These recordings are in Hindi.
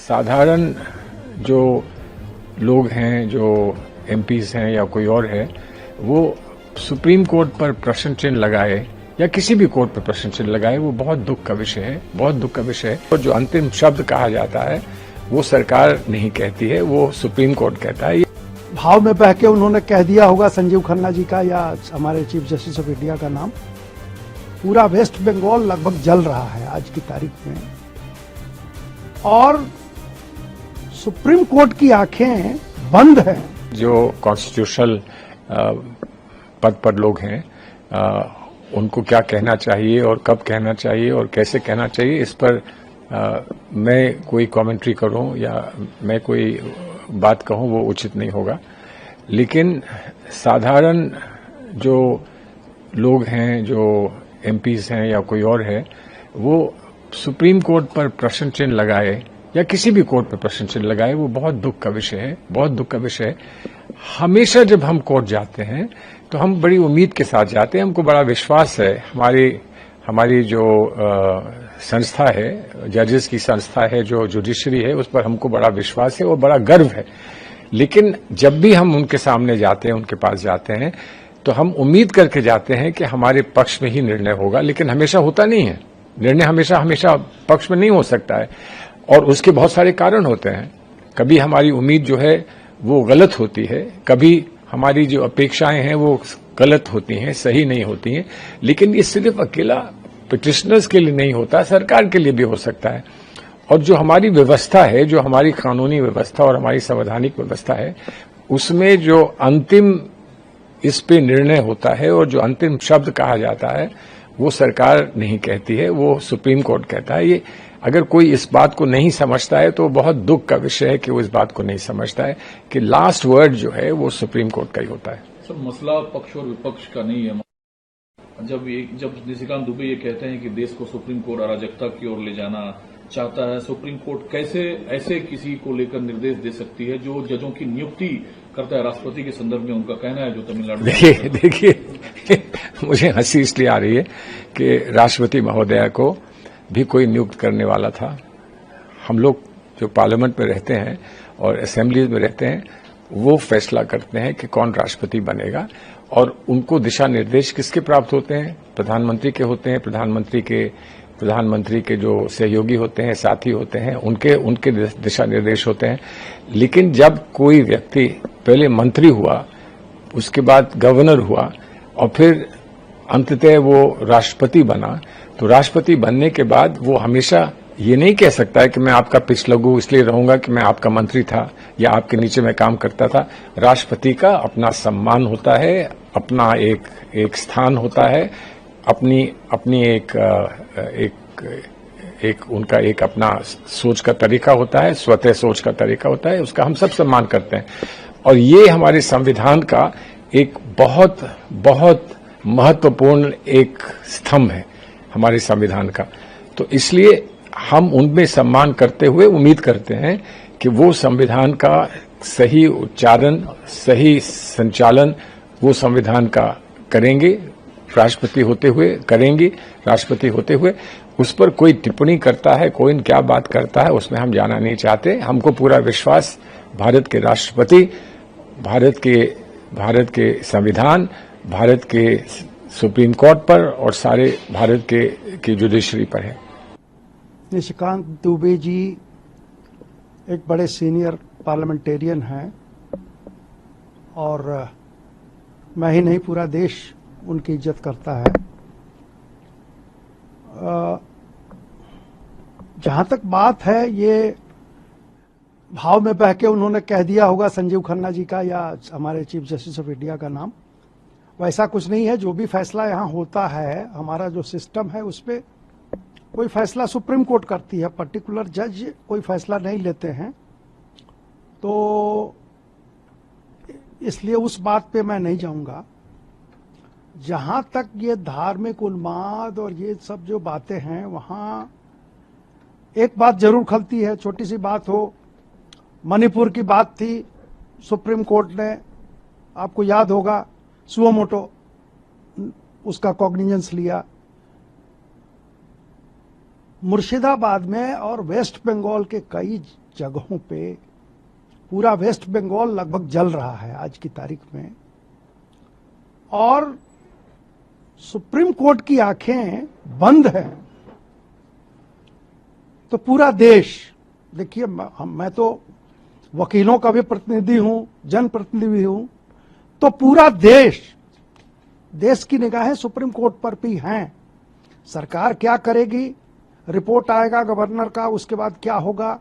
साधारण जो लोग हैं, जो एमपीज हैं या कोई और है, वो सुप्रीम कोर्ट पर प्रश्न चिन्ह लगाए या किसी भी कोर्ट पर प्रश्न चिन्ह लगाए, वो बहुत दुख का विषय है, बहुत दुख का विषय है। और जो अंतिम शब्द कहा जाता है वो सरकार नहीं कहती है, वो सुप्रीम कोर्ट कहता है। भाव में बह के उन्होंने कह दिया होगा संजीव खन्ना जी का या हमारे चीफ जस्टिस ऑफ इंडिया का नाम। पूरा वेस्ट बंगाल लगभग जल रहा है आज की तारीख में, और सुप्रीम कोर्ट की आंखें बंद हैं। जो कॉन्स्टिट्यूशनल पद पर लोग हैं, उनको क्या कहना चाहिए और कब कहना चाहिए और कैसे कहना चाहिए, इस पर मैं कोई कमेंट्री करूं या मैं कोई बात कहूं वो उचित नहीं होगा। लेकिन साधारण जो लोग हैं, जो एमपीज हैं या कोई और है, वो सुप्रीम कोर्ट पर प्रश्न चिन्ह लगाए या किसी भी कोर्ट पर प्रश्न चिन्ह लगाए, वो बहुत दुख का विषय है, बहुत दुख का विषय है। हमेशा जब हम कोर्ट जाते हैं तो हम बड़ी उम्मीद के साथ जाते हैं, हमको बड़ा विश्वास है, हमारी जो संस्था है, जजेस की संस्था है, जो जुडिशरी है, उस पर हमको बड़ा विश्वास है और बड़ा गर्व है। लेकिन जब भी हम उनके सामने जाते हैं, उनके पास जाते हैं, तो हम उम्मीद करके जाते हैं कि हमारे पक्ष में ही निर्णय होगा, लेकिन हमेशा होता नहीं है। निर्णय हमेशा पक्ष में नहीं हो सकता है, और उसके बहुत सारे कारण होते हैं। कभी हमारी उम्मीद जो है वो गलत होती है, कभी हमारी जो अपेक्षाएं हैं वो गलत होती हैं, सही नहीं होती हैं। लेकिन ये सिर्फ अकेला पिटिशनर्स के लिए नहीं होता, सरकार के लिए भी हो सकता है। और जो हमारी व्यवस्था है, जो हमारी कानूनी व्यवस्था और हमारी संवैधानिक व्यवस्था है, उसमें जो अंतिम इस पे निर्णय होता है और जो अंतिम शब्द कहा जाता है वो सरकार नहीं कहती है, वो सुप्रीम कोर्ट कहता है। ये अगर कोई इस बात को नहीं समझता है तो बहुत दुख का विषय है कि वो इस बात को नहीं समझता है कि लास्ट वर्ड जो है वो सुप्रीम कोर्ट का ही होता है। सर, मसला पक्ष और विपक्ष का नहीं है। जब निशिकांत दुबे ये कहते हैं कि देश को सुप्रीम कोर्ट अराजकता की ओर ले जाना चाहता है, सुप्रीम कोर्ट कैसे ऐसे किसी को लेकर निर्देश दे सकती है जो जजों की नियुक्ति करता है? राष्ट्रपति के संदर्भ में उनका कहना है, जो तमिलनाडु। देखिए मुझे हंसी इसलिए आ रही है कि राष्ट्रपति महोदया को भी कोई नियुक्त करने वाला था। हम लोग जो पार्लियामेंट में रहते हैं और असेंबलीज में रहते हैं, वो फैसला करते हैं कि कौन राष्ट्रपति बनेगा, और उनको दिशा निर्देश किसके प्राप्त होते हैं? प्रधानमंत्री के होते हैं। प्रधानमंत्री के जो सहयोगी होते हैं, साथी होते हैं, उनके दिशा निर्देश होते हैं। लेकिन जब कोई व्यक्ति पहले मंत्री हुआ, उसके बाद गवर्नर हुआ और फिर अंततः वो राष्ट्रपति बना, तो राष्ट्रपति बनने के बाद वो हमेशा ये नहीं कह सकता है कि मैं आपका पिछलग्गू इसलिए रहूंगा कि मैं आपका मंत्री था या आपके नीचे मैं काम करता था। राष्ट्रपति का अपना सम्मान होता है, अपना एक स्थान होता है, अपनी उनका एक अपना सोच का तरीका होता है, स्वतः सोच का तरीका होता है, उसका हम सब सम्मान करते हैं। और ये हमारे संविधान का एक बहुत बहुत महत्वपूर्ण एक स्तंभ है हमारे संविधान का। तो इसलिए हम उनमें सम्मान करते हुए उम्मीद करते हैं कि वो संविधान का सही उच्चारण, सही संचालन वो संविधान का करेंगे, राष्ट्रपति होते हुए करेंगे। राष्ट्रपति होते हुए उस पर कोई टिप्पणी करता है, कोई क्या बात करता है, उसमें हम जाना नहीं चाहते। हमको पूरा विश्वास भारत के राष्ट्रपति, भारत के संविधान, भारत के सुप्रीम कोर्ट पर और सारे भारत की जुडिशरी पर है। निशिकांत दुबे जी एक बड़े सीनियर पार्लियामेंटेरियन हैं, और मैं ही नहीं पूरा देश उनकी इज्जत करता है। जहां तक बात है, ये भाव में बह के उन्होंने कह दिया होगा संजीव खन्ना जी का या हमारे चीफ जस्टिस ऑफ इंडिया का नाम। वैसा कुछ नहीं है। जो भी फैसला यहाँ होता है, हमारा जो सिस्टम है उस पर कोई फैसला सुप्रीम कोर्ट करती है, पर्टिकुलर जज कोई फैसला नहीं लेते हैं। तो इसलिए उस बात पे मैं नहीं जाऊंगा। जहां तक ये धार्मिक उन्माद और ये सब जो बातें हैं, वहां एक बात जरूर खलती है, छोटी सी बात हो। मणिपुर की बात थी, सुप्रीम कोर्ट ने, आपको याद होगा, सुओ मोटो उसका कॉग्निजेंस लिया। मुर्शिदाबाद में और वेस्ट बंगाल के कई जगहों पे पूरा वेस्ट बंगाल लगभग जल रहा है आज की तारीख में, और सुप्रीम कोर्ट की आंखें बंद हैं। तो पूरा देश, देखिए मैं तो वकीलों का भी प्रतिनिधि हूं, जनप्रतिनिधि भी हूं, तो पूरा देश की निगाहें सुप्रीम कोर्ट पर भी हैं। सरकार क्या करेगी, रिपोर्ट आएगा गवर्नर का, उसके बाद क्या होगा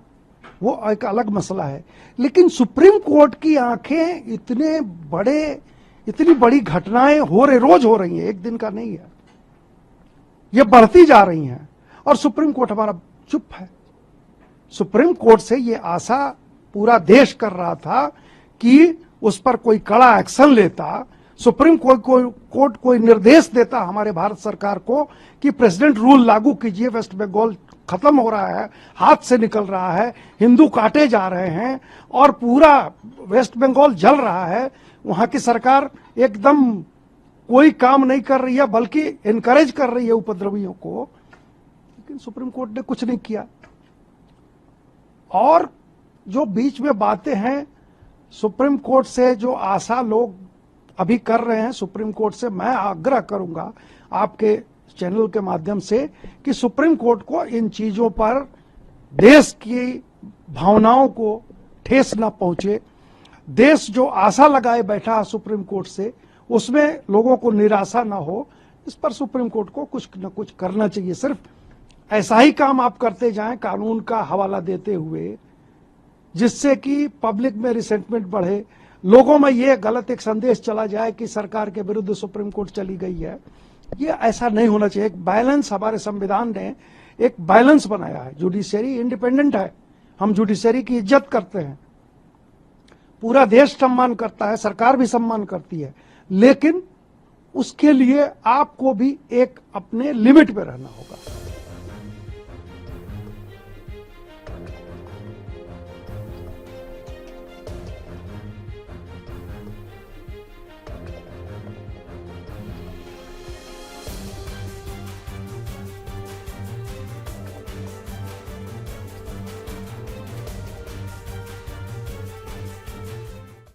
वो एक अलग मसला है, लेकिन सुप्रीम कोर्ट की आंखें इतनी बड़ी घटनाएं रोज हो रही हैं, एक दिन का नहीं है, ये बढ़ती जा रही हैं, और सुप्रीम कोर्ट हमारा चुप है। सुप्रीम कोर्ट से ये आशा पूरा देश कर रहा था कि उस पर कोई कड़ा एक्शन लेता, सुप्रीम कोर्ट कोई निर्देश देता हमारे भारत सरकार को कि प्रेसिडेंट रूल लागू कीजिए, वेस्ट बंगाल खत्म हो रहा है, हाथ से निकल रहा है, हिंदू काटे जा रहे हैं और पूरा वेस्ट बंगाल जल रहा है। वहां की सरकार एकदम कोई काम नहीं कर रही है, बल्कि इनकरेज कर रही है उपद्रवियों को, लेकिन सुप्रीम कोर्ट ने कुछ नहीं किया। और जो बीच में बातें हैं सुप्रीम कोर्ट से, जो आशा लोग अभी कर रहे हैं सुप्रीम कोर्ट से, मैं आग्रह करूंगा आपके चैनल के माध्यम से कि सुप्रीम कोर्ट को इन चीजों पर देश की भावनाओं को ठेस न पहुंचे। देश जो आशा लगाए बैठा है सुप्रीम कोर्ट से, उसमें लोगों को निराशा न हो, इस पर सुप्रीम कोर्ट को कुछ न कुछ करना चाहिए। सिर्फ ऐसा ही काम आप करते जाएं कानून का हवाला देते हुए, जिससे कि पब्लिक में रिसेंटमेंट बढ़े, लोगों में ये गलत एक संदेश चला जाए कि सरकार के विरुद्ध सुप्रीम कोर्ट चली गई है। ये ऐसा नहीं होना चाहिए। एक बैलेंस, हमारे संविधान ने एक बैलेंस बनाया है। जुडिशरी इंडिपेंडेंट है, हम जुडिशरी की इज्जत करते हैं, पूरा देश सम्मान करता है, सरकार भी सम्मान करती है, लेकिन उसके लिए आपको भी एक अपने लिमिट में रहना होगा।